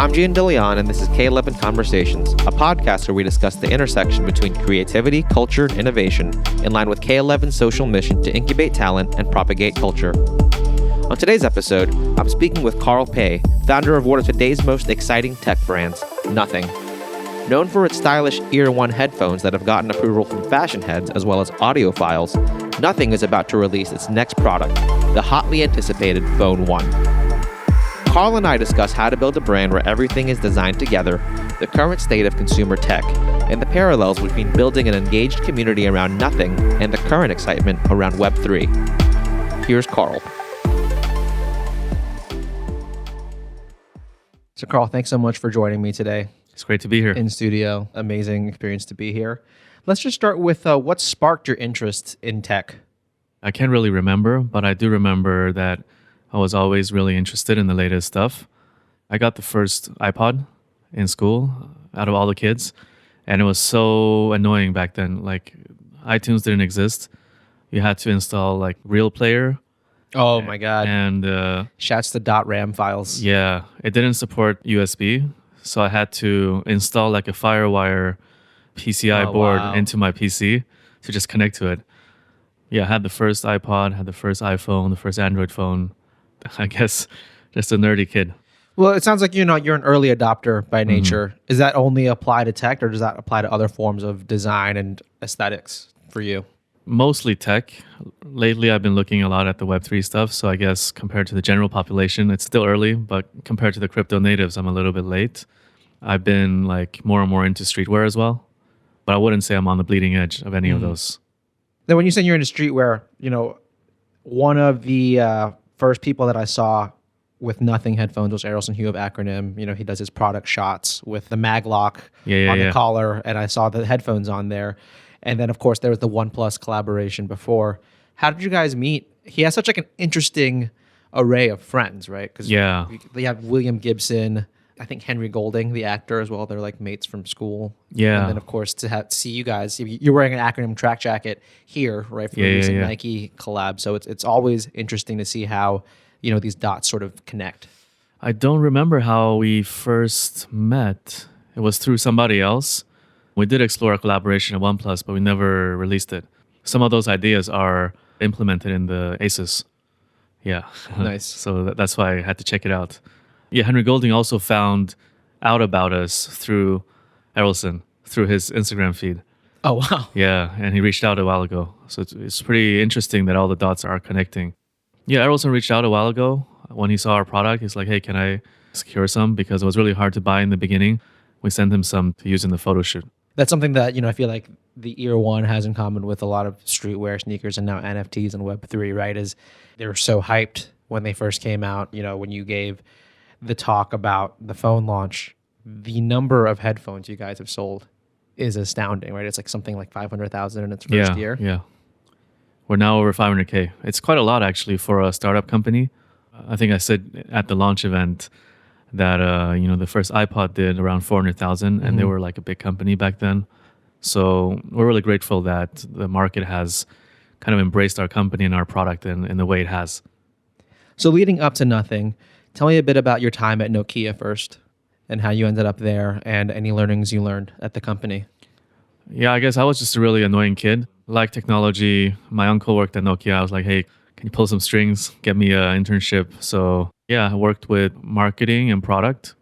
I'm Jian DeLeon, and this is K11 Konversations, a podcast where we discuss the intersection between creativity, culture, and innovation, in line with K11's social mission to incubate talent and propagate culture. On today's episode, I'm speaking with Carl Pei, founder of one of today's most exciting tech brands, Nothing. Known for its stylish Ear One headphones that have gotten approval from fashion heads as well as audiophiles, Nothing is about to release its next product, the hotly anticipated Phone 1. Carl and I discuss how to build a brand where everything is designed together, the current state of consumer tech, and the parallels between building an engaged community around Nothing and the current excitement around Web3. Here's Carl. So Carl, thanks so much for joining me today. It's great to be here. In studio. Amazing experience to be here. Let's just start with what sparked your interest in tech? I can't really remember, but I do remember that I was always really interested in the latest stuff. I got the first iPod in school out of all the kids, and it was so annoying back then. Like, iTunes didn't exist. You had to install like Real Player. Oh my God. And shouts to .ram files. Yeah, it didn't support USB, so I had to install like a FireWire PCI board into my PC to just connect to it. Yeah, I had the first iPod, had the first iPhone, the first Android phone. I guess just a nerdy kid. Well, it sounds like you're an early adopter by nature. Does that only apply to tech, or does that apply to other forms of design and aesthetics for you? Mostly tech. Lately, I've been looking a lot at the Web3 stuff. So I guess compared to the general population, it's still early, but compared to the crypto natives, I'm a little bit late. I've been like more and more into streetwear as well, but I wouldn't say I'm on the bleeding edge of any of those. Then when you say you're into streetwear, one of the first people that I saw with Nothing headphones was Errolson Hugh of Acronym. He does his product shots with the mag lock on the collar, and I saw the headphones on there. And then, of course, there was the OnePlus collaboration before. How did you guys meet? He has such like an interesting array of friends, right? Because you have William Gibson, I think Henry Golding, the actor as well. They're like mates from school. Yeah. And then, of course, to see you guys, you're wearing an Acronym track jacket here, right, for the recent Nike collab. So it's always interesting to see how, these dots sort of connect. I don't remember how we first met. It was through somebody else. We did explore a collaboration at OnePlus, but we never released it. Some of those ideas are implemented in the Asus. Yeah. Nice. So that's why I had to check it out. Yeah, Henry Golding also found out about us through Errolson, through his Instagram feed. Oh, wow. Yeah, and he reached out a while ago. So it's pretty interesting that all the dots are connecting. Yeah, Errolson reached out a while ago. When he saw our product, he's like, hey, can I secure some? Because it was really hard to buy in the beginning. We sent him some to use in the photo shoot. That's something that, I feel like the Ear One has in common with a lot of streetwear sneakers and now NFTs and Web3, right? Is they were so hyped when they first came out. When you gave the talk about the phone launch, the number of headphones you guys have sold is astounding, right? It's like something like 500,000 in its first year. Yeah. We're now over 500K. It's quite a lot actually for a startup company. I think I said at the launch event that the first iPod did around 400,000 and they were like a big company back then. So we're really grateful that the market has kind of embraced our company and our product in the way it has. So leading up to Nothing, tell me a bit about your time at Nokia first and how you ended up there and any learnings you learned at the company. Yeah, I guess I was just a really annoying kid. Like technology. My uncle worked at Nokia. I was like, hey, can you pull some strings? Get me an internship. So yeah, I worked with marketing and product.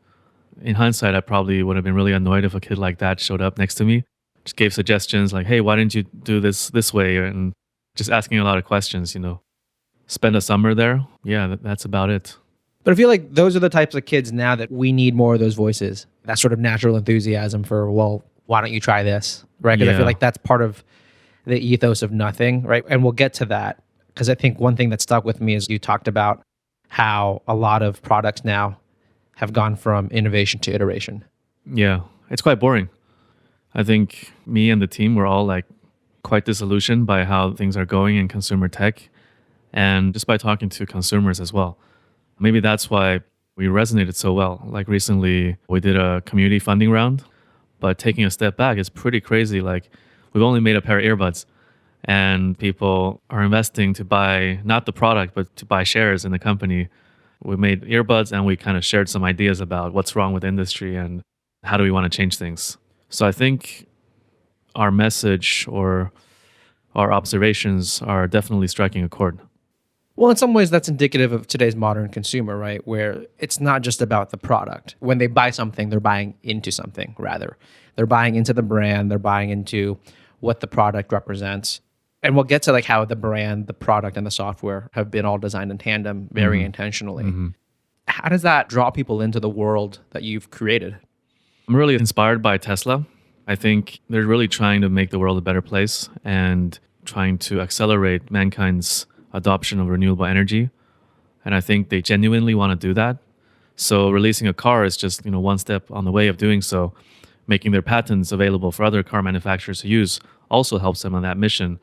In hindsight, I probably would have been really annoyed if a kid like that showed up next to me. Just gave suggestions like, hey, why didn't you do this way? And just asking a lot of questions, Spend a summer there. Yeah, that's about it. But I feel like those are the types of kids now that we need more of those voices. That sort of natural enthusiasm for, well, why don't you try this? Right? Because I feel like that's part of the ethos of Nothing, right? And we'll get to that. Because I think one thing that stuck with me is you talked about how a lot of products now have gone from innovation to iteration. Yeah, it's quite boring. I think me and the team were all like quite disillusioned by how things are going in consumer tech and just by talking to consumers as well. Maybe that's why we resonated so well. Like recently, we did a community funding round, but taking a step back, it's pretty crazy. Like we've only made a pair of earbuds and people are investing to buy not the product, but to buy shares in the company. We made earbuds and we kind of shared some ideas about what's wrong with the industry and how do we want to change things. So I think our message or our observations are definitely striking a chord. Well, in some ways, that's indicative of today's modern consumer, right? Where it's not just about the product. When they buy something, they're buying into something, rather. They're buying into the brand, they're buying into what the product represents. And we'll get to like how the brand, the product, and the software have been all designed in tandem very intentionally. How does that draw people into the world that you've created? I'm really inspired by Tesla. I think they're really trying to make the world a better place and trying to accelerate mankind's adoption of renewable energy. And I think they genuinely want to do that. So releasing a car is just, one step on the way of doing so. Making their patents available for other car manufacturers to use also helps them on that mission.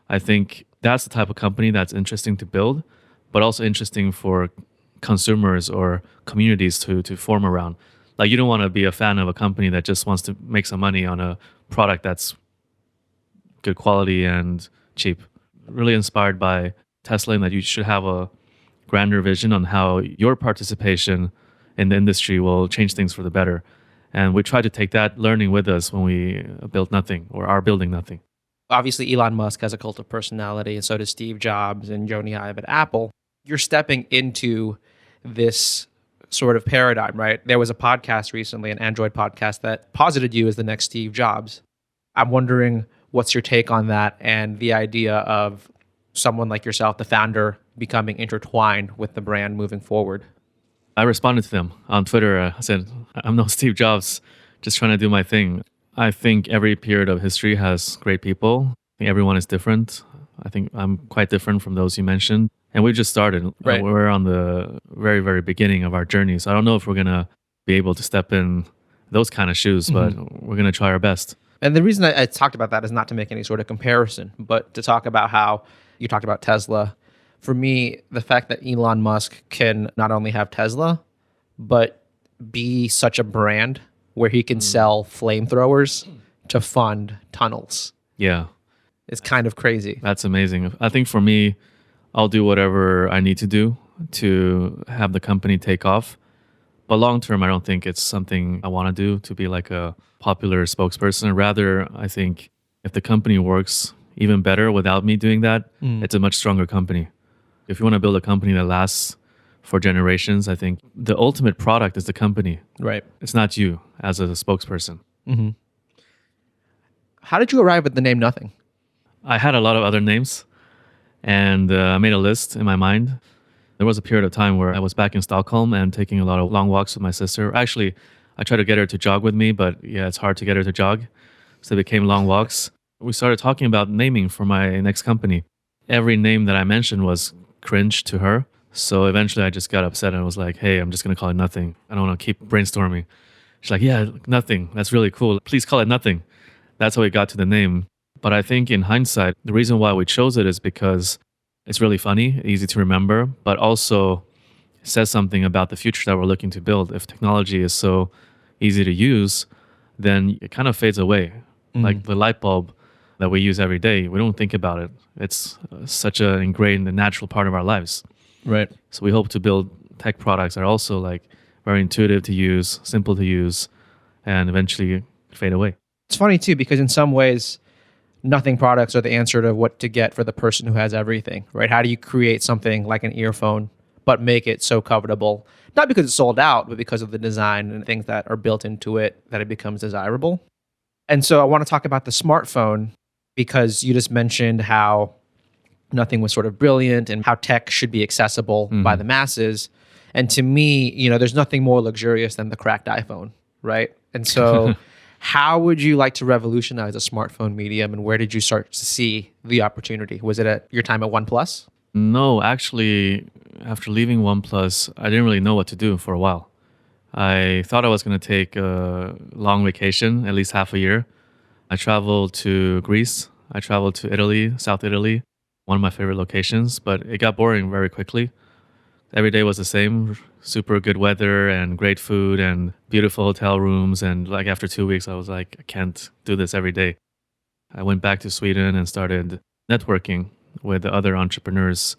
I think that's the type of company that's interesting to build, but also interesting for consumers or communities to form around. Like, you don't want to be a fan of a company that just wants to make some money on a product that's good quality and cheap. Really inspired by Tesla, and that you should have a grander vision on how your participation in the industry will change things for the better. And we try to take that learning with us when we build nothing or are building nothing. Obviously, Elon Musk has a cult of personality, and so does Steve Jobs and Jony Ive at Apple. You're stepping into this sort of paradigm, right? There was a podcast recently, an Android podcast, that posited you as the next Steve Jobs. I'm wondering, what's your take on that and the idea of someone like yourself, the founder, becoming intertwined with the brand moving forward? I responded to them on Twitter. I said, I'm no Steve Jobs, just trying to do my thing. I think every period of history has great people. I think everyone is different. I think I'm quite different from those you mentioned. And we just started. Right. We're on the very, very beginning of our journey. So I don't know if we're going to be able to step in those kind of shoes, but we're going to try our best. And the reason I talked about that is not to make any sort of comparison, but to talk about how you talked about Tesla. For me, the fact that Elon Musk can not only have Tesla, but be such a brand where he can sell flamethrowers to fund tunnels. Yeah. It's kind of crazy. That's amazing. I think for me, I'll do whatever I need to do to have the company take off. But long term, I don't think it's something I want to do to be like a popular spokesperson. Rather, I think if the company works even better without me doing that, it's a much stronger company. If you want to build a company that lasts for generations, I think the ultimate product is the company. Right. It's not you as a spokesperson. How did you arrive at the name Nothing? I had a lot of other names, and I made a list in my mind. There was a period of time where I was back in Stockholm and taking a lot of long walks with my sister. Actually, I tried to get her to jog with me, but yeah, it's hard to get her to jog. So it became long walks. We started talking about naming for my next company. Every name that I mentioned was cringe to her. So eventually I just got upset and was like, hey, I'm just going to call it Nothing. I don't want to keep brainstorming. She's like, yeah, Nothing. That's really cool. Please call it Nothing. That's how we got to the name. But I think in hindsight, the reason why we chose it is because it's really funny, easy to remember, but also says something about the future that we're looking to build. If technology is so easy to use, then it kind of fades away. Like the light bulb that we use every day, we don't think about it. It's such an ingrained and natural part of our lives. Right. So we hope to build tech products that are also like very intuitive to use, simple to use, and eventually fade away. It's funny too, because in some ways, Nothing products are the answer to what to get for the person who has everything, right? How do you create something like an earphone, but make it so covetable? Not because it's sold out, but because of the design and things that are built into it that it becomes desirable. And so I want to talk about the smartphone, because you just mentioned how Nothing was sort of brilliant and how tech should be accessible by the masses. And to me, there's nothing more luxurious than the cracked iPhone, right? And so how would you like to revolutionize a smartphone medium, and where did you start to see the opportunity? Was it at your time at OnePlus? No, actually, after leaving OnePlus, I didn't really know what to do for a while. I thought I was going to take a long vacation, at least half a year. I traveled to Greece. I traveled to Italy, South Italy, one of my favorite locations, but it got boring very quickly. Every day was the same, super good weather and great food and beautiful hotel rooms. And like after 2 weeks, I was like, I can't do this every day. I went back to Sweden and started networking with other entrepreneurs.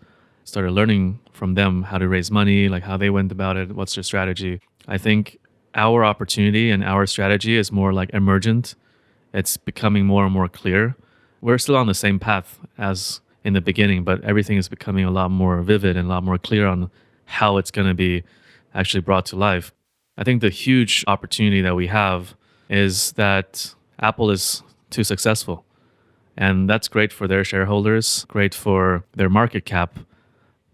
started learning from them how to raise money, like how they went about it, what's their strategy. I think our opportunity and our strategy is more like emergent. It's becoming more and more clear. We're still on the same path as in the beginning, but everything is becoming a lot more vivid and a lot more clear on how it's going to be actually brought to life. I think the huge opportunity that we have is that Apple is too successful. And that's great for their shareholders, great for their market cap.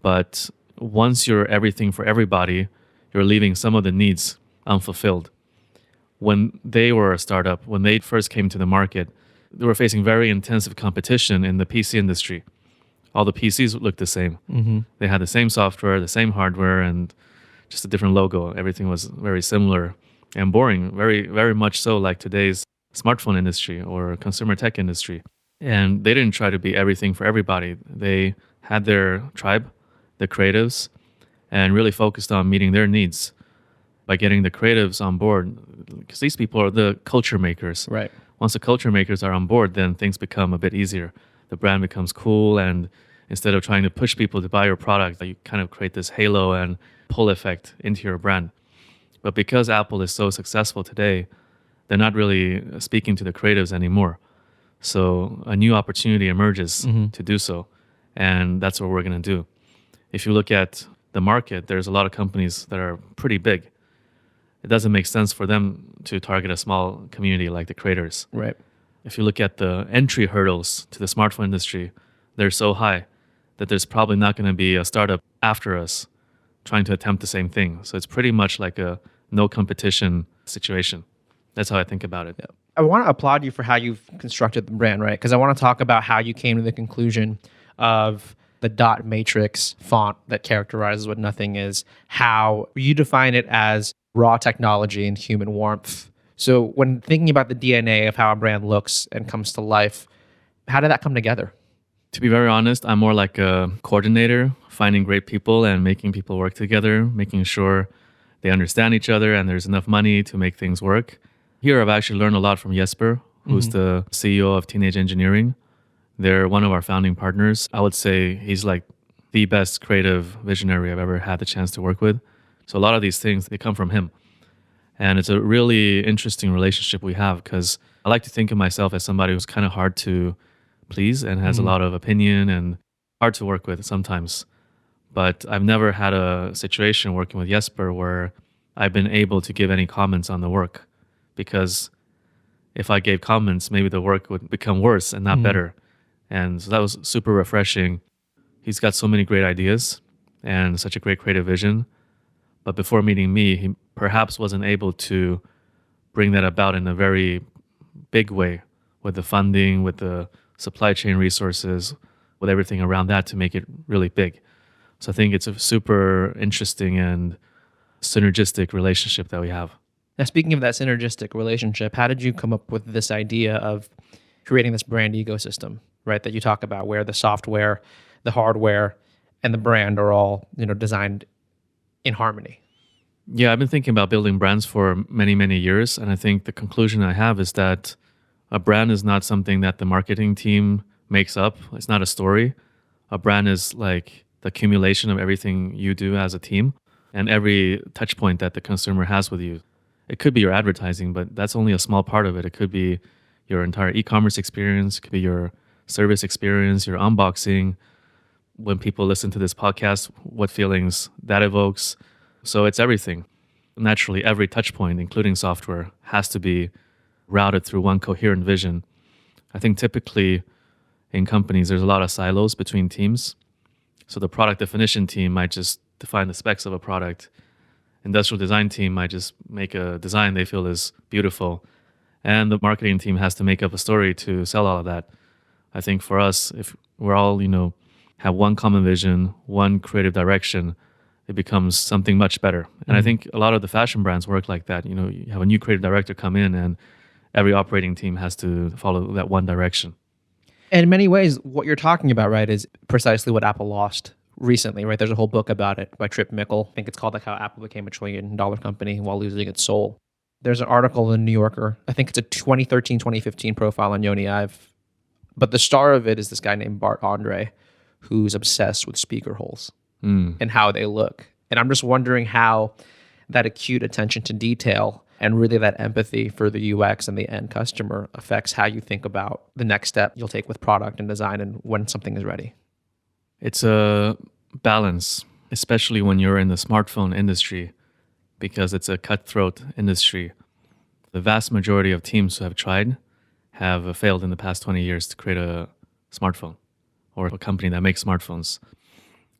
But once you're everything for everybody, you're leaving some of the needs unfulfilled. When they were a startup, when they first came to the market, they were facing very intensive competition in the PC industry. All the PCs looked the same. Mm-hmm. They had the same software, the same hardware, and just a different logo. Everything was very similar and boring, very, very much so like today's smartphone industry or consumer tech industry. And they didn't try to be everything for everybody. They had their tribe, the creatives, and really focused on meeting their needs by getting the creatives on board. Because these people are the culture makers. Right. Once the culture makers are on board, then things become a bit easier. The brand becomes cool, and instead of trying to push people to buy your product, you kind of create this halo and pull effect into your brand. But because Apple is so successful today, they're not really speaking to the creatives anymore. So a new opportunity emerges to do so. And that's what we're going to do. If you look at the market, there's a lot of companies that are pretty big. It doesn't make sense for them to target a small community like the creators. Right. If you look at the entry hurdles to the smartphone industry, they're so high that there's probably not going to be a startup after us trying to attempt the same thing. So it's pretty much like a no competition situation. That's how I think about it. Yeah. I want to applaud you for how you've constructed the brand, right? Because I want to talk about how you came to the conclusion of the dot matrix font that characterizes what nothing is, how you define it as raw technology and human warmth. So when thinking about the DNA of how a brand looks and comes to life, how did that come together? To be very honest, I'm more like a coordinator, finding great people and making people work together, making sure they understand each other and there's enough money to make things work. Here, I've actually learned a lot from Jesper, who's the CEO of Teenage Engineering. They're one of our founding partners. I would say he's like the best creative visionary I've ever had the chance to work with. So a lot of these things, they come from him. And it's a really interesting relationship we have because I like to think of myself as somebody who's kind of hard to please and has a lot of opinion and hard to work with sometimes. But I've never had a situation working with Jesper where I've been able to give any comments on the work. Because if I gave comments, maybe the work would become worse and not better. And so that was super refreshing. He's got so many great ideas and such a great creative vision. But before meeting me, he perhaps wasn't able to bring that about in a very big way with the funding, with the supply chain resources, with everything around that to make it really big. So I think it's a super interesting and synergistic relationship that we have. Now, speaking of that synergistic relationship, how did you come up with this idea of creating this brand ecosystem, right? That you talk about where the software, the hardware, and the brand are all, designed in harmony. Yeah, I've been thinking about building brands for many, many years. And I think the conclusion I have is that a brand is not something that the marketing team makes up. It's not a story. A brand is like the accumulation of everything you do as a team and every touch point that the consumer has with you. It could be your advertising, but that's only a small part of it. It could be your entire e-commerce experience. It could be your service experience, your unboxing. When people listen to this podcast, what feelings that evokes. So it's everything. Naturally, every touch point, including software, has to be routed through one coherent vision. I think typically in companies, there's a lot of silos between teams. So the product definition team might just define the specs of a product. Industrial design team might just make a design they feel is beautiful. And the marketing team has to make up a story to sell all of that. I think for us, if we're all, have one common vision, one creative direction, it becomes something much better. And I think a lot of the fashion brands work like that. You have a new creative director come in and every operating team has to follow that one direction. And in many ways, what you're talking about, right, is precisely what Apple lost recently, right? There's a whole book about it by Trip Mickle. I think it's called like how Apple became $1 trillion company while losing its soul. There's an article in the New Yorker. I think it's a 2013, 2015 profile on Yoni Ive. But the star of it is this guy named Bart Andre, who's obsessed with speaker holes and how they look. And I'm just wondering how that acute attention to detail and really that empathy for the UX and the end customer affects how you think about the next step you'll take with product and design and when something is ready. It's a balance, especially when you're in the smartphone industry, because it's a cutthroat industry. The vast majority of teams who have tried have failed in the past 20 years to create a smartphone or a company that makes smartphones.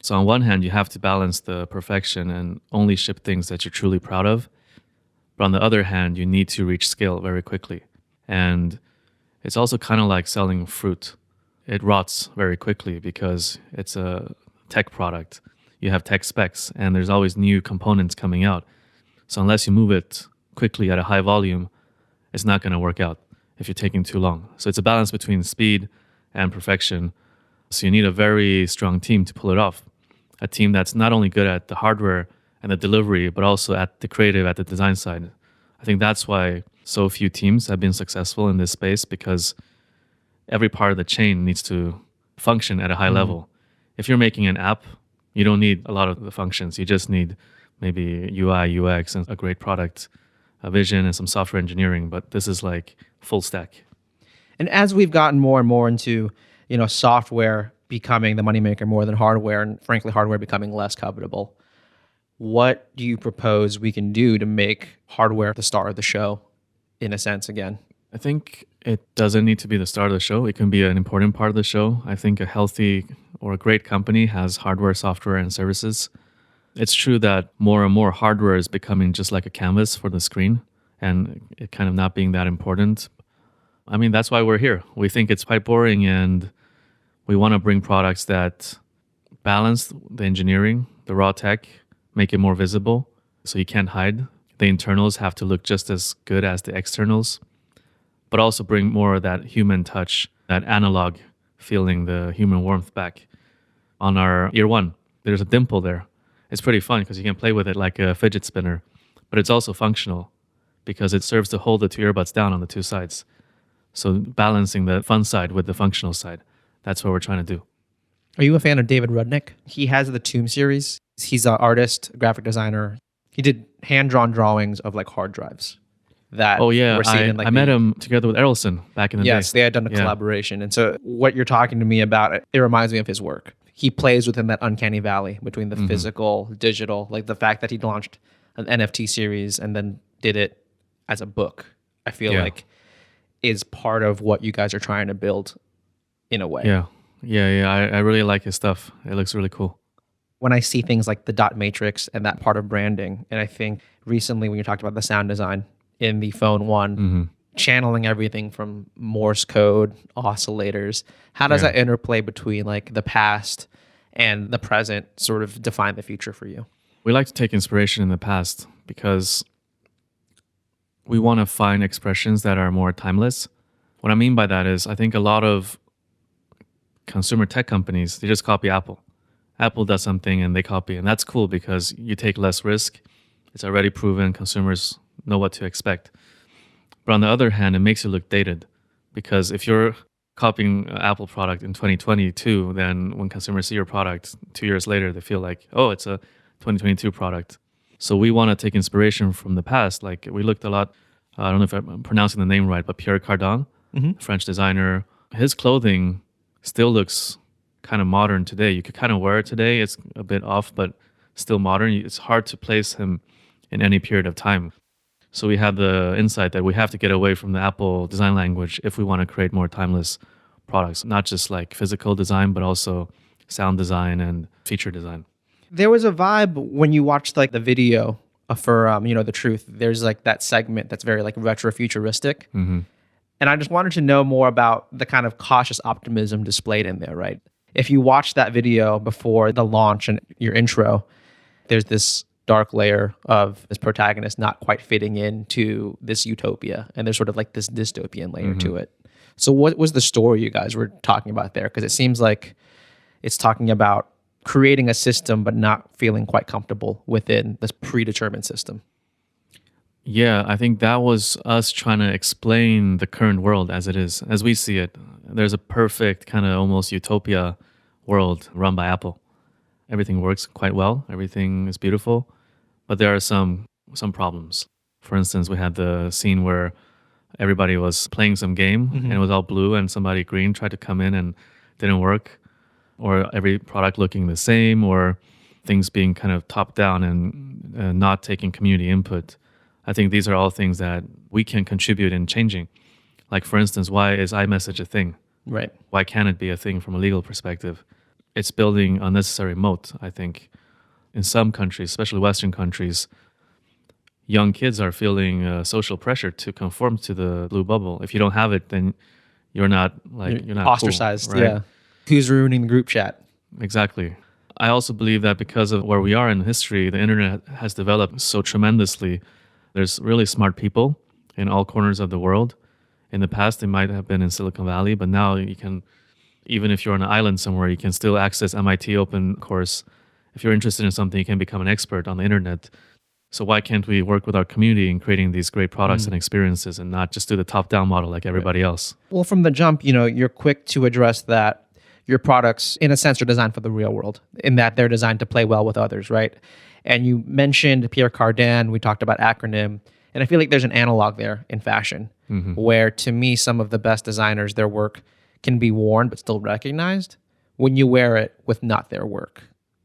So on one hand, you have to balance the perfection and only ship things that you're truly proud of. But on the other hand, you need to reach scale very quickly. And it's also kind of like selling fruit. It rots very quickly because it's a tech product. You have tech specs and there's always new components coming out. So unless you move it quickly at a high volume, it's not going to work out if you're taking too long. So it's a balance between speed and perfection. So you need a very strong team to pull it off. A team that's not only good at the hardware and the delivery, but also at the creative, at the design side. I think that's why so few teams have been successful in this space, because every part of the chain needs to function at a high level. If you're making an app, you don't need a lot of the functions. You just need maybe UI, UX, and a great product, a vision, and some software engineering. But this is like full stack. And as we've gotten more and more into, software becoming the moneymaker more than hardware, and frankly, hardware becoming less covetable, what do you propose we can do to make hardware the star of the show, in a sense, again? I think it doesn't need to be the star of the show. It can be an important part of the show. I think a healthy or a great company has hardware, software, and services. It's true that more and more hardware is becoming just like a canvas for the screen and it kind of not being that important. I mean, that's why we're here. We think it's quite boring and we want to bring products that balance the engineering, the raw tech, make it more visible so you can't hide. The internals have to look just as good as the externals, but also bring more of that human touch, that analog feeling, the human warmth back. On our ear one, there's a dimple there. It's pretty fun because you can play with it like a fidget spinner, but it's also functional because it serves to hold the two earbuds down on the two sides. So balancing the fun side with the functional side, that's what we're trying to do. Are you a fan of David Rudnick? He has the Tomb series. He's an artist, graphic designer. He did hand-drawn drawings of like hard drives that were seen in like I met him together with Errolson back in the day. Yes, they had done a collaboration. And so what you're talking to me about, it reminds me of his work. He plays within that uncanny valley between the physical, digital, like the fact that he launched an NFT series and then did it as a book, I feel like is part of what you guys are trying to build in a way. Yeah. I really like his stuff. It looks really cool. When I see things like the dot matrix and that part of branding, and I think recently when you talked about the sound design in the phone one, channeling everything from Morse code, oscillators, how does that interplay between like the past and the present sort of define the future for you? We like to take inspiration in the past because we want to find expressions that are more timeless. What I mean by that is I think a lot of consumer tech companies, they just copy Apple. Apple does something and they copy, and that's cool because you take less risk. It's already proven, consumers know what to expect. But on the other hand, it makes you look dated because if you're copying an Apple product in 2022, then when consumers see your product 2 years later, they feel like, oh, it's a 2022 product. So we want to take inspiration from the past. Like we looked a lot, I don't know if I'm pronouncing the name right, but Pierre Cardin, French designer, his clothing still looks kind of modern today. You could kind of wear it today. It's a bit off, but still modern. It's hard to place him in any period of time. So we had the insight that we have to get away from the Apple design language if we want to create more timeless products, not just like physical design, but also sound design and feature design. There was a vibe when you watched like the video for The Truth. There's like that segment that's very like retro futuristic. And I just wanted to know more about the kind of cautious optimism displayed in there, right? If you watch that video before the launch and your intro, there's this dark layer of this protagonist not quite fitting into this utopia. And there's sort of like this dystopian layer to it. So what was the story you guys were talking about there? Because it seems like it's talking about creating a system but not feeling quite comfortable within this predetermined system. Yeah, I think that was us trying to explain the current world as it is, as we see it. There's a perfect kind of almost utopia world run by Apple. Everything works quite well. Everything is beautiful, but there are some problems. For instance, we had the scene where everybody was playing some game and it was all blue, and somebody green tried to come in and didn't work, or every product looking the same, or things being kind of top down and not taking community input. I think these are all things that we can contribute in changing. Like, for instance, why is iMessage a thing? Right. Why can't it be a thing from a legal perspective? It's building unnecessary moat, I think. In some countries, especially Western countries, young kids are feeling social pressure to conform to the blue bubble. If you don't have it, then you're not ostracized. Cool, right? Yeah. Who's ruining the group chat? Exactly. I also believe that because of where we are in history, the internet has developed so tremendously. There's really smart people in all corners of the world. In the past, they might have been in Silicon Valley, but now you can, even if you're on an island somewhere, you can still access MIT Open Course. If you're interested in something, you can become an expert on the internet. So why can't we work with our community in creating these great products and experiences and not just do the top-down model like everybody else? Well, from the jump, you're quick to address that your products, in a sense, are designed for the real world, in that they're designed to play well with others, right? And you mentioned Pierre Cardin, we talked about acronym, and I feel like there's an analog there in fashion, where to me, some of the best designers, their work can be worn but still recognized when you wear it with not their work.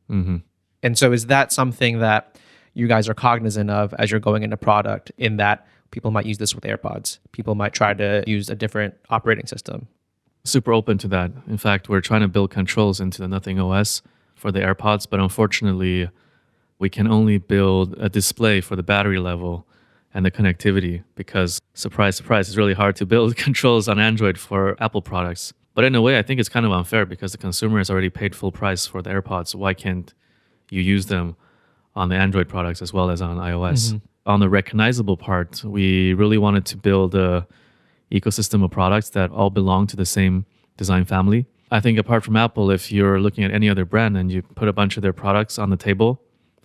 And so is that something that you guys are cognizant of as you're going into product, in that people might use this with AirPods, people might try to use a different operating system? Super open to that. In fact, we're trying to build controls into the Nothing OS for the AirPods, but unfortunately, we can only build a display for the battery level and the connectivity because, surprise, surprise, it's really hard to build controls on Android for Apple products. But in a way, I think it's kind of unfair because the consumer has already paid full price for the AirPods. Why can't you use them on the Android products as well as on iOS? On the recognizable part, we really wanted to build a ecosystem of products that all belong to the same design family. I think apart from Apple, if you're looking at any other brand and you put a bunch of their products on the table,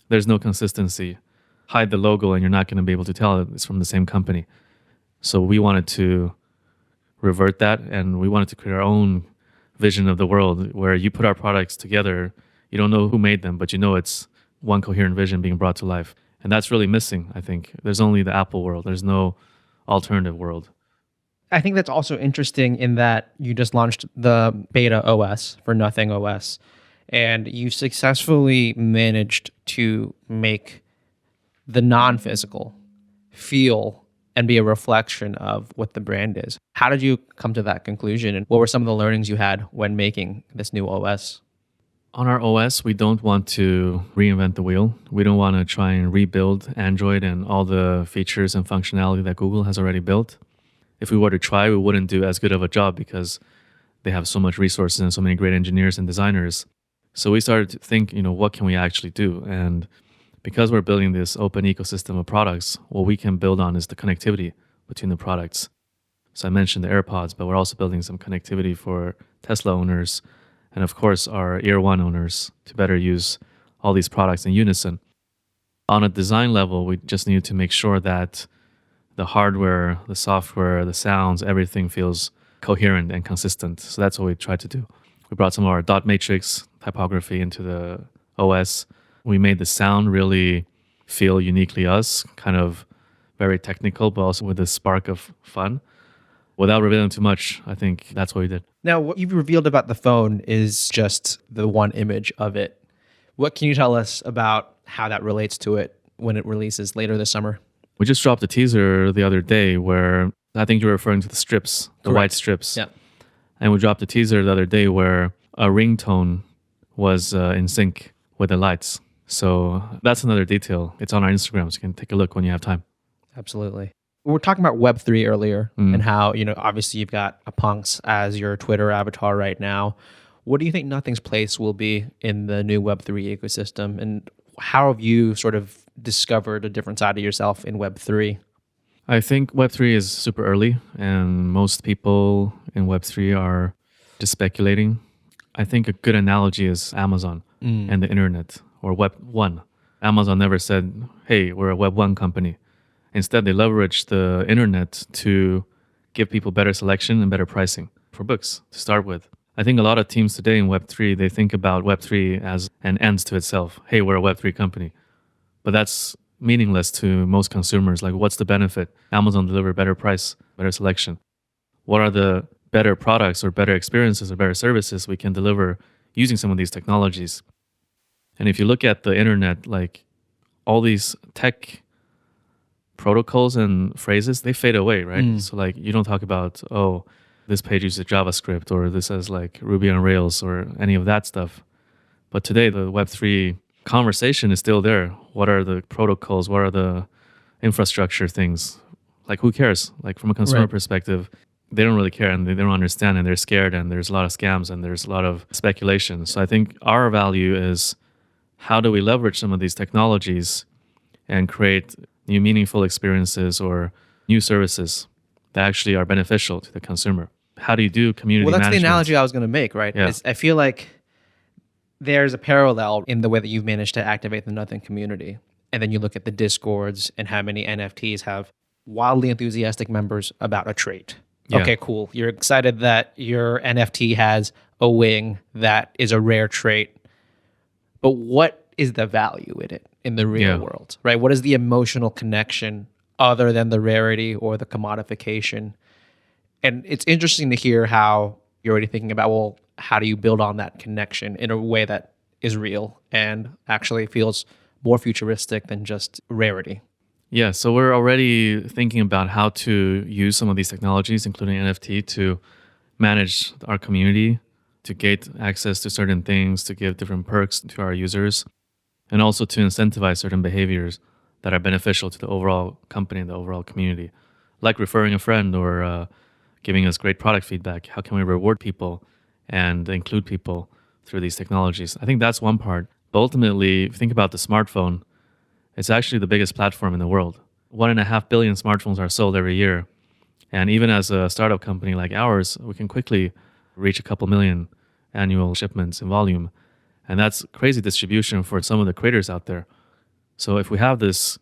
there's no consistency. Hide the logo and you're not going to be able to tell it's from the same company. So we wanted to revert that, and we wanted to create our own vision of the world where you put our products together, you don't know who made them, but you know it's one coherent vision being brought to life. And that's really missing, I think. There's only the Apple world. There's no alternative world. I think that's also interesting in that you just launched the beta OS for Nothing OS, and you successfully managed to make the non-physical feel and be a reflection of what the brand is. How did you come to that conclusion, and what were some of the learnings you had when making this new OS? On our OS, we don't want to reinvent the wheel. We don't want to try and rebuild Android and all the features and functionality that Google has already built. If we were to try, we wouldn't do as good of a job because they have so much resources and so many great engineers and designers. So we started to think, what can we actually do? And because we're building this open ecosystem of products, what we can build on is the connectivity between the products. So I mentioned the AirPods, but we're also building some connectivity for Tesla owners and, of course, our Ear One owners to better use all these products in unison. On a design level, we just need to make sure that the hardware, the software, the sounds, everything feels coherent and consistent. So that's what we tried to do. We brought some of our dot matrix typography into the OS. We made the sound really feel uniquely us, kind of very technical, but also with a spark of fun. Without revealing too much, I think that's what we did. Now, what you've revealed about the phone is just the one image of it. What can you tell us about how that relates to it when it releases later this summer? We just dropped a teaser the other day where I think you're referring to the strips, the Correct. white strips. Yeah. And we dropped a teaser the other day where a ringtone was in sync with the lights. So that's another detail. It's on our Instagram, so you can take a look when you have time. Absolutely. We were talking about Web3 earlier and how, obviously you've got a Punks as your Twitter avatar right now. What do you think Nothing's place will be in the new Web3 ecosystem? And how have you sort of discovered a different side of yourself in Web3? I think Web3 is super early, and most people in Web3 are just speculating. I think a good analogy is Amazon and the internet, or Web 1. Amazon never said, hey, we're a Web 1 company. Instead, they leveraged the internet to give people better selection and better pricing for books to start with. I think a lot of teams today in Web3, they think about Web3 as an ends to itself. Hey, we're a Web3 company. But that's meaningless to most consumers. Like, what's the benefit? Amazon deliver better price, better selection. What are the better products or better experiences or better services we can deliver using some of these technologies? And if you look at the internet, like all these tech protocols and phrases, they fade away, right? So like you don't talk about, oh, this page uses JavaScript or this has like Ruby on Rails or any of that stuff. But today the Web3 conversation is still there. What are the protocols? What are the infrastructure things? Like who cares? Like from a consumer perspective, they don't really care and they don't understand and they're scared and there's a lot of scams and there's a lot of speculation. So I think our value is how do we leverage some of these technologies and create new meaningful experiences or new services that actually are beneficial to the consumer? How do you do community management? Well, that's the analogy I was going to make, right? Yeah. I feel like there's a parallel in the way that you've managed to activate the Nothing community. And then you look at the Discords and how many NFTs have wildly enthusiastic members about a trait. Yeah. Okay, cool. You're excited that your NFT has a wing that is a rare trait. But what is the value in it in the real world, right? What is the emotional connection other than the rarity or the commodification? And it's interesting to hear how you're already thinking about, well, how do you build on that connection in a way that is real and actually feels more futuristic than just rarity? Yeah, so we're already thinking about how to use some of these technologies, including NFT, to manage our community, to gate access to certain things, to give different perks to our users, and also to incentivize certain behaviors that are beneficial to the overall company and the overall community, like referring a friend or giving us great product feedback. How can we reward people and include people through these technologies? I think that's one part. But ultimately, if you think about the smartphone, it's actually the biggest platform in the world. 1.5 billion smartphones are sold every year. And even as a startup company like ours, we can quickly reach a couple million annual shipments in volume. And that's crazy distribution for some of the creators out there. So if we have this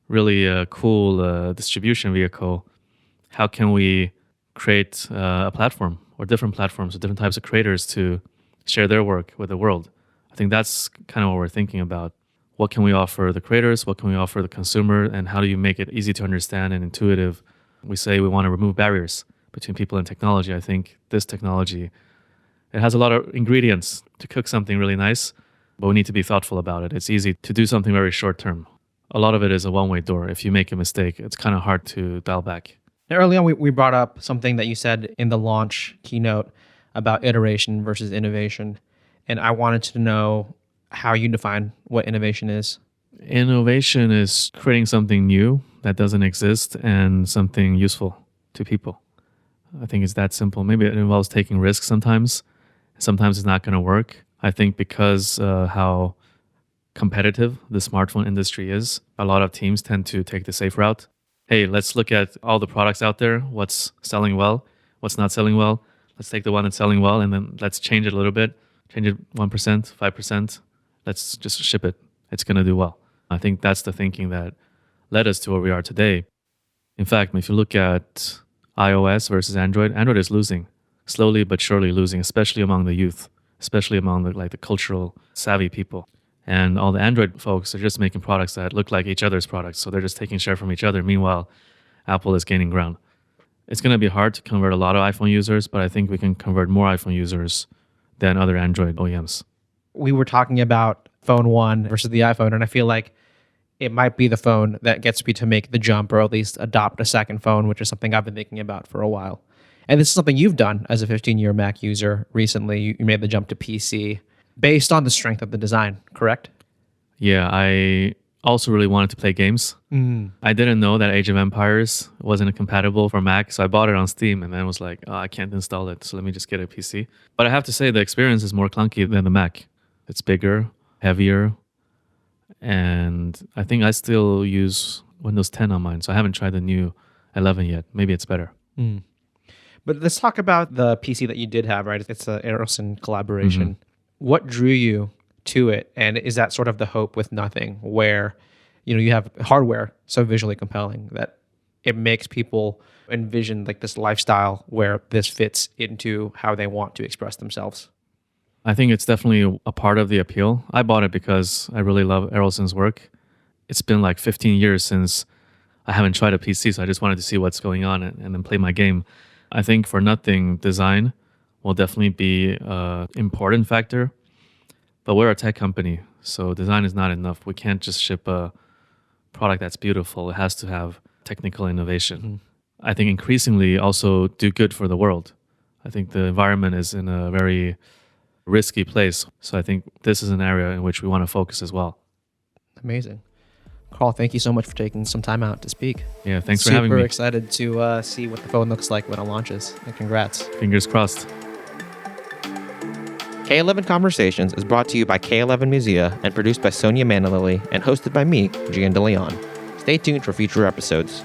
really cool distribution vehicle, how can we create a platform or different platforms with different types of creators to share their work with the world? I think that's kind of what we're thinking about. What can we offer the creators? What can we offer the consumer? And how do you make it easy to understand and intuitive? We say we want to remove barriers between people and technology. I think this technology, it has a lot of ingredients to cook something really nice, but we need to be thoughtful about it. It's easy to do something very short term. A lot of it is a one-way door. If you make a mistake, it's kind of hard to dial back. Now, early on, we brought up something that you said in the launch keynote about iteration versus innovation. And I wanted to know how you define what innovation is. Innovation is creating something new that doesn't exist and something useful to people. I think it's that simple. Maybe it involves taking risks sometimes. Sometimes it's not going to work. I think because how competitive the smartphone industry is, a lot of teams tend to take the safe route. Hey, let's look at all the products out there. What's selling well? What's not selling well? Let's take the one that's selling well and then let's change it a little bit. Change it 1%, 5%. Let's just ship it. It's going to do well. I think that's the thinking that led us to where we are today. In fact, if you look at iOS versus Android, Android is losing, slowly but surely losing, especially among the youth, especially among the cultural savvy people. And all the Android folks are just making products that look like each other's products. So they're just taking share from each other. Meanwhile, Apple is gaining ground. It's going to be hard to convert a lot of iPhone users, but I think we can convert more iPhone users than other Android OEMs. We were talking about phone one versus the iPhone, and I feel like it might be the phone that gets me to make the jump or at least adopt a second phone, which is something I've been thinking about for a while. And this is something you've done as a 15-year Mac user recently. You made the jump to PC based on the strength of the design, correct? Yeah, I also really wanted to play games. I didn't know that Age of Empires wasn't compatible for Mac, so I bought it on Steam and then was like, oh, I can't install it, so let me just get a PC. But I have to say the experience is more clunky than the Mac. It's bigger, heavier, and I think I still use Windows 10 on mine, so I haven't tried the new 11 yet. Maybe it's better. But let's talk about the PC that you did have, right? It's the Ericsson collaboration. What drew you to it, and is that sort of the hope with Nothing, where you have hardware so visually compelling that it makes people envision like this lifestyle where this fits into how they want to express themselves. I think it's definitely a part of the appeal. I bought it because I really love Errolson's work. It's been like 15 years since I haven't tried a PC, so I just wanted to see what's going on and then play my game. I think for nothing, design will definitely be an important factor. But we're a tech company, so design is not enough. We can't just ship a product that's beautiful. It has to have technical innovation. Mm-hmm. I think increasingly also do good for the world. I think the environment is in a very risky place. So I think this is an area in which we want to focus as well. Amazing. Carl, thank you so much for taking some time out to speak. Yeah, thanks for having me. Super excited to see what the phone looks like when it launches. And congrats. Fingers crossed. K11 Konversations is brought to you by K11 MUSEA and produced by Sonia Manalili and hosted by me, Jian DeLeon. Stay tuned for future episodes.